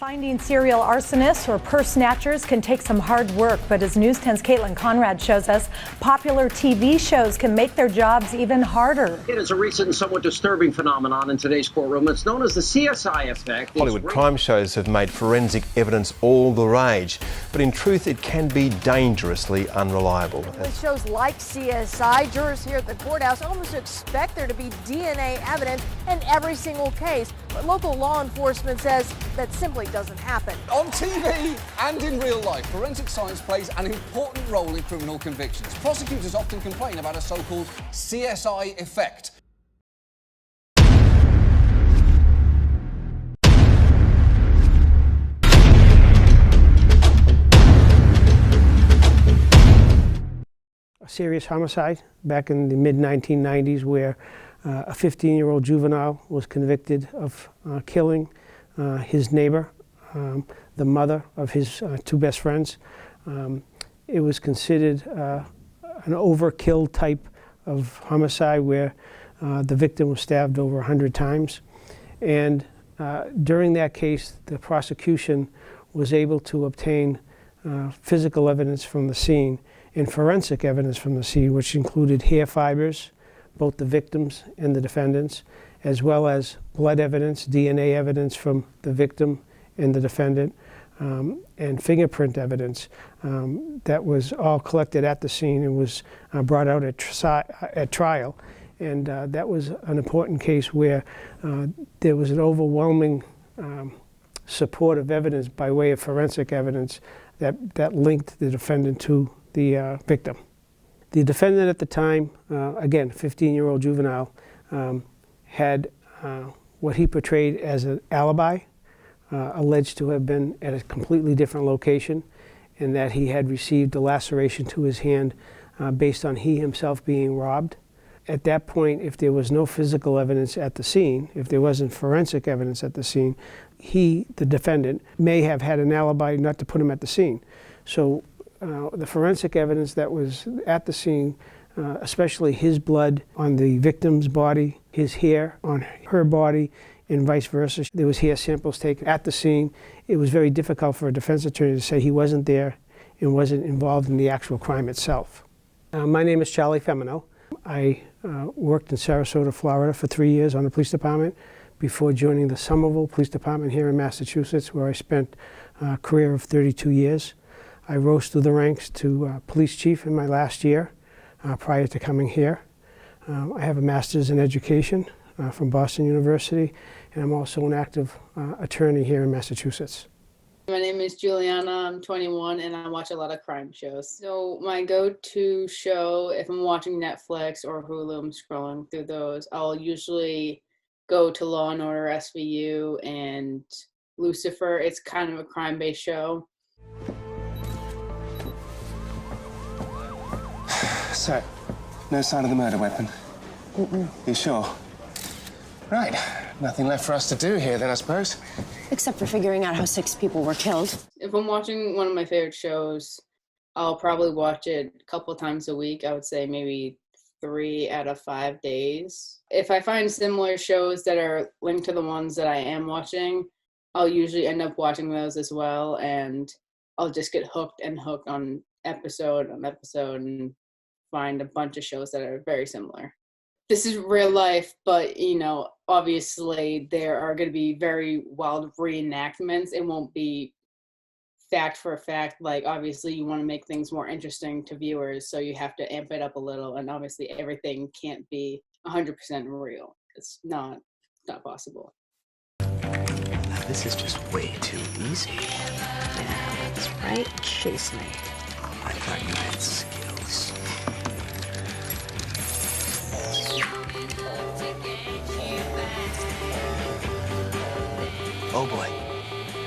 Finding serial arsonists or purse snatchers can take some hard work, but as News 10's Caitlin Conrad shows us, popular TV shows can make their jobs even harder. It is a recent and somewhat disturbing phenomenon in today's courtroom. It's known as the CSI effect. Hollywood crime shows have made forensic evidence all the rage, but in truth it can be dangerously unreliable. With shows like CSI, jurors here at the courthouse almost expect there to be DNA evidence in every single case, but local law enforcement says that simply doesn't happen. On TV and in real life, forensic science plays an important role in criminal convictions. Prosecutors often complain about a so-called CSI effect. A serious homicide back in the mid-1990s where a 15-year-old juvenile was convicted of killing his neighbor, the mother of his two best friends. It was considered an overkill type of homicide where the victim was stabbed over 100 times. And during that case, the prosecution was able to obtain physical evidence from the scene and forensic evidence from the scene, which included hair fibers, both the victims and the defendants, as well as blood evidence, DNA evidence from the victim and the defendant, and fingerprint evidence that was all collected at the scene and was brought out at trial. And that was an important case where there was an overwhelming support of evidence by way of forensic evidence that linked the defendant to the victim. The defendant at the time, again, 15-year-old juvenile, had what he portrayed as an alibi, alleged to have been at a completely different location, and that he had received a laceration to his hand based on he himself being robbed. At that point, if there was no physical evidence at the scene, if there wasn't forensic evidence at the scene, he, the defendant, may have had an alibi not to put him at the scene. So the forensic evidence that was at the scene, especially his blood on the victim's body, his hair on her body, and vice versa. There was hair samples taken at the scene. It was very difficult for a defense attorney to say he wasn't there and wasn't involved in the actual crime itself. My name is Charlie Femino. I worked in Sarasota, Florida for 3 years on the police department before joining the Somerville Police Department here in Massachusetts, where I spent a career of 32 years. I rose through the ranks to police chief in my last year prior to coming here. I have a master's in education from Boston University, and I'm also an active attorney here in Massachusetts. My name is Juliana, I'm 21, and I watch a lot of crime shows. So my go-to show, if I'm watching Netflix or Hulu, I'm scrolling through those, I'll usually go to Law & Order SVU and Lucifer. It's kind of a crime-based show. So, no sign of the murder weapon? You sure? Right. Nothing left for us to do here then, I suppose. Except for figuring out how 6 people were killed. If I'm watching one of my favorite shows, I'll probably watch it a couple times a week. I would say maybe 3 out of 5 days. If I find similar shows that are linked to the ones that I am watching, I'll usually end up watching those as well, and I'll just get hooked on episode and find a bunch of shows that are very similar. This is real life, but, you know, obviously there are going to be very wild reenactments. It won't be fact for fact. Like, obviously you want to make things more interesting to viewers, so you have to amp it up a little, and obviously everything can't be 100% real. It's not possible. This is just way too easy. Yeah, that's right. Chase me. I thought you had skills. Oh boy.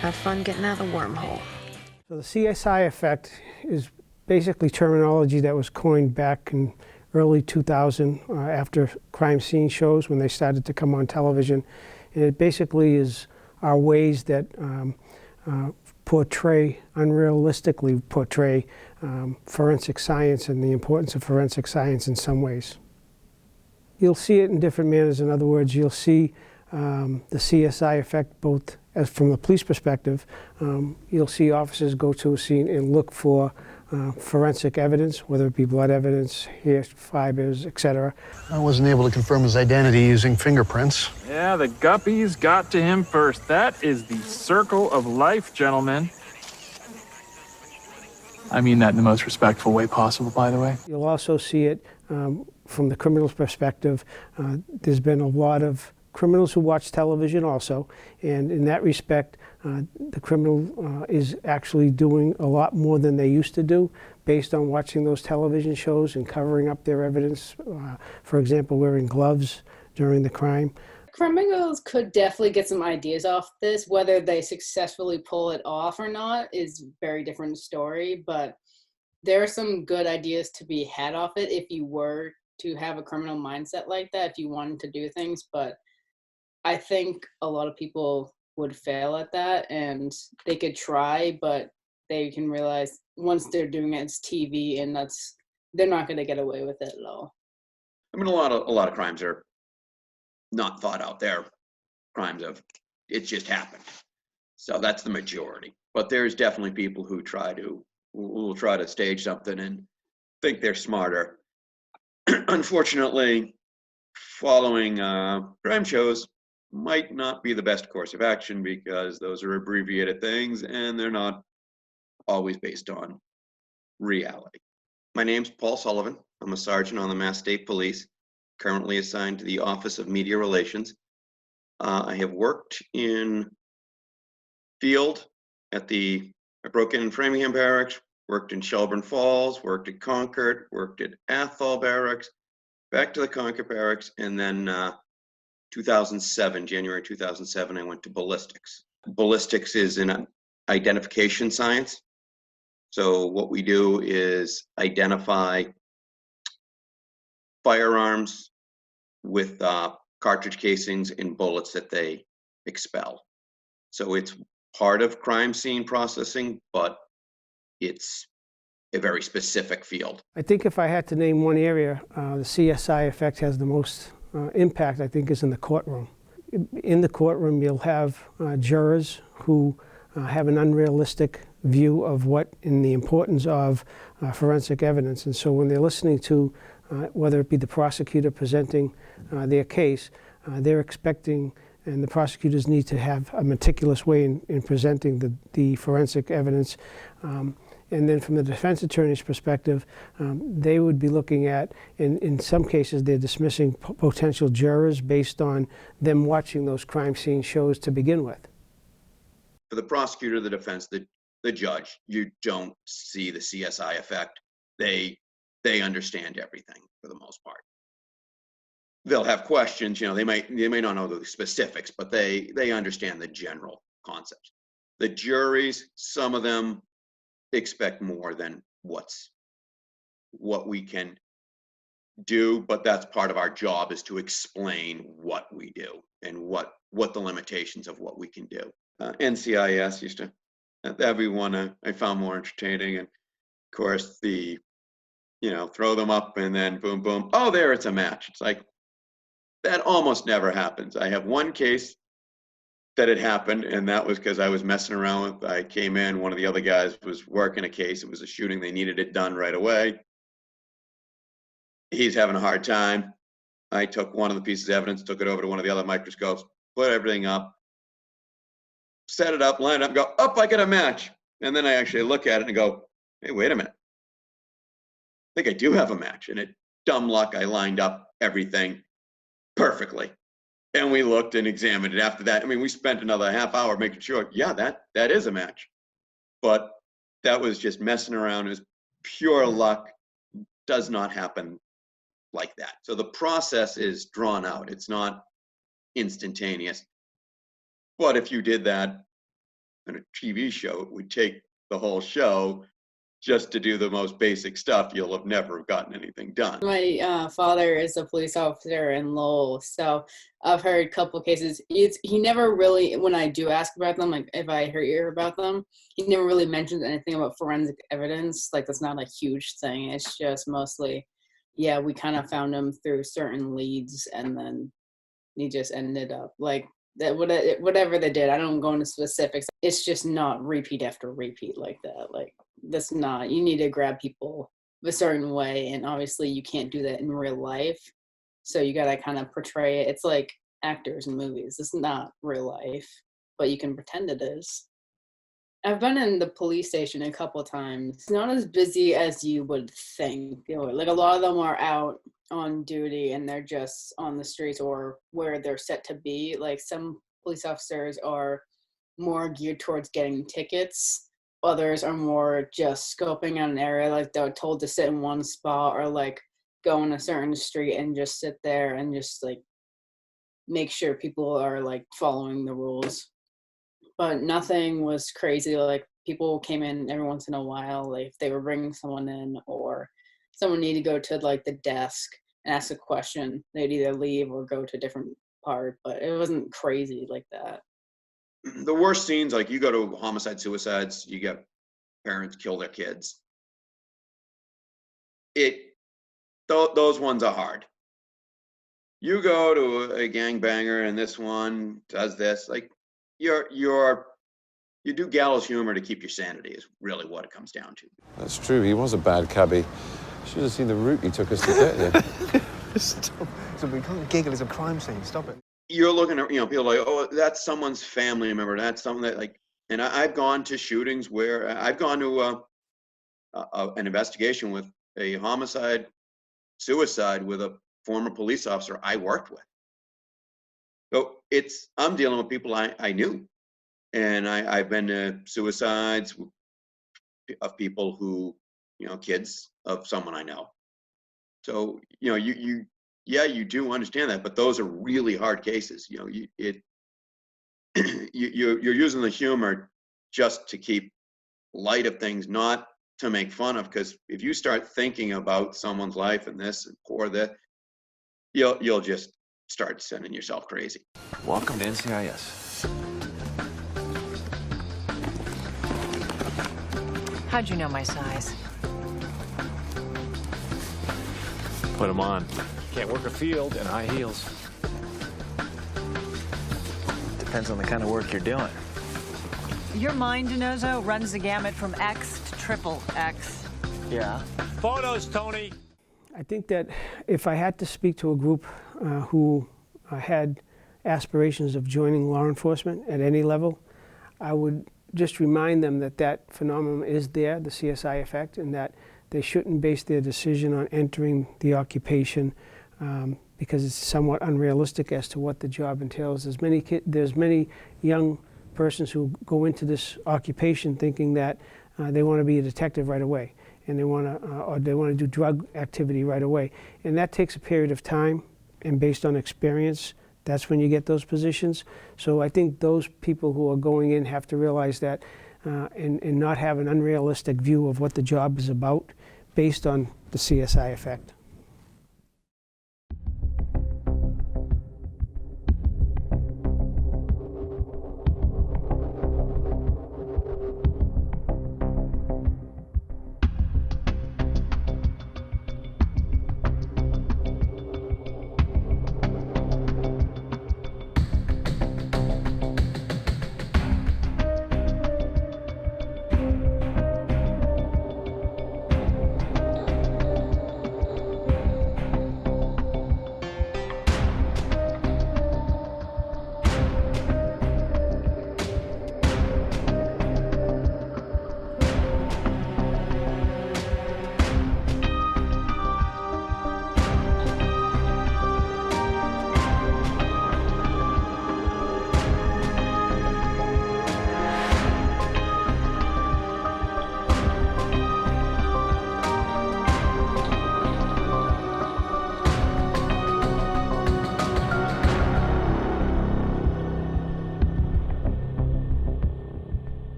Have fun getting out of the wormhole. So the CSI effect is basically terminology that was coined back in early 2000 after crime scene shows when they started to come on television. And it basically is our ways that unrealistically portray forensic science and the importance of forensic science in some ways. You'll see it in different manners. In other words, you'll see the CSI effect both as from the police perspective, you'll see officers go to a scene and look for forensic evidence, whether it be blood evidence, hair fibers, etc. I wasn't able to confirm his identity using fingerprints. Yeah, the guppies got to him first. That is the circle of life, gentlemen. I mean that in the most respectful way possible, by the way. You'll also see it from the criminal's perspective. There's been a lot of criminals who watch television also, and in that respect, the criminal is actually doing a lot more than they used to do based on watching those television shows and covering up their evidence. For example, wearing gloves during the crime. Criminals could definitely get some ideas off this. Whether they successfully pull it off or not is a very different story, but there are some good ideas to be had off it if you were to have a criminal mindset like that, if you wanted to do things. But I think a lot of people would fail at that, and they could try, but they can realize once they're doing it, it's TV, and they're not going to get away with it at all. I mean, a lot of crimes are not thought out. They're crimes of it's just happened. So that's the majority. But there's definitely people who will try to stage something and think they're smarter. Unfortunately, following crime shows might not be the best course of action because those are abbreviated things and they're not always based on reality. My name's Paul Sullivan. I'm a sergeant on the Mass State Police, currently assigned to the Office of Media Relations. I have worked in field I broke in Framingham Barracks, worked in Shelburne Falls, worked at Concord, worked at Athol Barracks, back to the Concord Barracks, and then January 2007, I went to ballistics. Ballistics is an identification science. So what we do is identify firearms with cartridge casings and bullets that they expel. So it's part of crime scene processing, but it's a very specific field. I think if I had to name one area, the CSI effect has the most impact, I think, is in the courtroom. In the courtroom, you'll have jurors who have an unrealistic view of what and the importance of forensic evidence. And so when they're listening to, whether it be the prosecutor presenting their case, they're expecting, and the prosecutors need to have a meticulous way in presenting the forensic evidence. And then from the defense attorney's perspective, they would be looking at, in some cases, they're dismissing potential jurors based on them watching those crime scene shows to begin with. For the prosecutor, the defense, the judge, you don't see the CSI effect. They understand everything for the most part. They'll have questions, they may not know the specifics, but they understand the general concepts. The juries, some of them expect more than what we can do, but that's part of our job, is to explain what we do and what the limitations of what we can do. NCIS used to, that'd be one I found more entertaining, and of course throw them up and then boom, boom, oh, there, it's a match. It's like, that almost never happens. I have one case that had happened, and that was because I was messing around with, I came in, one of the other guys was working a case, it was a shooting, they needed it done right away. He's having a hard time. I took one of the pieces of evidence, took it over to one of the other microscopes, put everything up, set it up, line it up, go, up, I get a match. And then I actually look at it and go, hey, wait a minute. I think I do have a match. And dumb luck, I lined up everything perfectly. And we looked and examined it after that. I mean, we spent another half hour making sure, yeah, that is a match. But that was just messing around. It was pure luck. Does not happen like that. So the process is drawn out. It's not instantaneous. But if you did that in a TV show, it would take the whole show just to do the most basic stuff. You'll have never gotten anything done. My father is a police officer in Lowell, so I've heard a couple of cases. He never really, when I do ask about them, like if I hear about them, he never really mentions anything about forensic evidence. Like, that's not a huge thing. It's just mostly, yeah, we kind of found him through certain leads, and then he just ended up, like, that whatever they did, I don't go into specifics. It's just not repeat after repeat like that. Like, that's not, you need to grab people a certain way, and obviously you can't do that in real life. So you gotta kind of portray it. It's like actors in movies. It's not real life, but you can pretend it is. I've been in the police station a couple times. It's not as busy as you would think. You know, like, a lot of them are out on duty and they're just on the streets or where they're set to be. Like, some police officers are more geared towards getting tickets. Others are more just scoping out an area. Like, they're told to sit in one spot or like go on a certain street and just sit there and just like make sure people are like following the rules. But nothing was crazy. Like, people came in every once in a while, like if they were bringing someone in or someone needed to go to like the desk and ask a question, they'd either leave or go to a different part, but it wasn't crazy like that. The worst scenes, like you go to homicide, suicides, you get parents kill their kids. Those ones are hard. You go to a gangbanger and this one does this, like you do gallows humor to keep your sanity is really what it comes down to. That's true, he was a bad cabbie. Should have seen the route he took us to get here. Stop. So we can't giggle, it's a crime scene, stop it. You're looking at, people like, oh, that's someone's family member, that's something that like, and I've gone to shootings where I've gone to an investigation with a homicide, suicide with a former police officer I worked with. So I'm dealing with people I knew. And I've been to suicides of people who, kids of someone I know. So, you do understand that, but those are really hard cases. You're using the humor just to keep light of things, not to make fun of, because if you start thinking about someone's life and this and poor that, you'll just start sending yourself crazy. Welcome to NCIS. How'd you know my size? Put them on. Can't work a field in high heels. Depends on the kind of work you're doing. Your mind, DiNozzo, runs the gamut from X to triple X. Yeah. Photos, Tony. I think that if I had to speak to a group who had aspirations of joining law enforcement at any level, I would just remind them that that phenomenon is there, the CSI effect, and that they shouldn't base their decision on entering the occupation because it's somewhat unrealistic as to what the job entails. There's many young persons who go into this occupation thinking that they want to be a detective right away, and they want to do drug activity right away, and that takes a period of time. And based on experience, that's when you get those positions. So I think those people who are going in have to realize that and not have an unrealistic view of what the job is about based on the CSI effect.